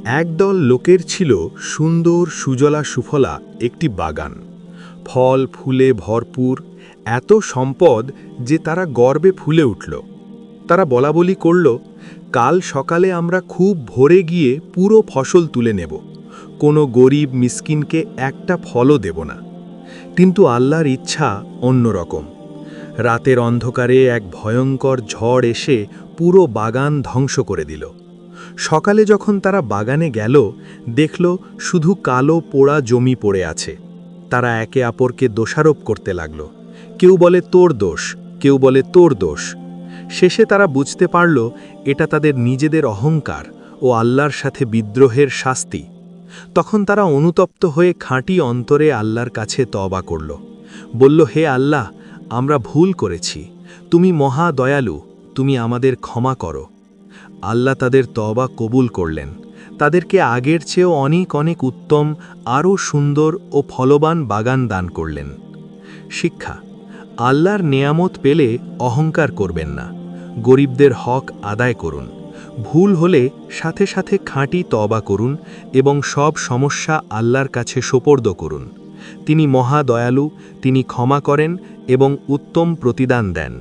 একদল লোকের ছিল সুন্দর সুজলা সুফলা একটি বাগান, ফল ফুলে ভরপুর, এত সম্পদ যে তারা গর্বে ফুলে উঠল। তারা বলাবলি করল, কাল সকালে আমরা খুব ভোরে গিয়ে পুরো ফসল তুলে নেব, কোনো গরিব মিসকিনকে একটা ফলও দেব না। কিন্তু আল্লাহর ইচ্ছা অন্যরকম। রাতের অন্ধকারে এক ভয়ঙ্কর ঝড় এসে পুরো বাগান ধ্বংস করে দিল। সকালে যখন তারা বাগানে গেল, দেখল শুধু কালো পোড়া জমি পড়ে আছে। তারা একে অপরকে দোষারোপ করতে লাগল। কেউ বলে তোর দোষ, কেউ বলে তোর দোষ। শেষে তারা বুঝতে পারল এটা তাদের নিজেদের অহংকার ও আল্লাহর সাথে বিদ্রোহের শাস্তি। তখন তারা অনুতপ্ত হয়ে খাঁটি অন্তরে আল্লাহর কাছে তওবা করল। বলল, হে আল্লাহ, আমরা ভুল করেছি, তুমি মহা দয়ালু, তুমি আমাদের ক্ষমা করো। আল্লাহ তাদের তওবা কবুল করলেন, তাদেরকে আগের চেয়েও অনেক অনেক উত্তম, আরও সুন্দর ও ফলবান বাগান দান করলেন। শিক্ষা: আল্লাহর নেয়ামত পেলে অহংকার করবেন না, গরিবদের হক আদায় করুন। ভুল হলে সাথে সাথে খাঁটি তওবা করুন এবং সব সমস্যা আল্লাহর কাছে সোপর্দ করুন। তিনি মহা দয়ালু, তিনি ক্ষমা করেন এবং উত্তম প্রতিদান দেন।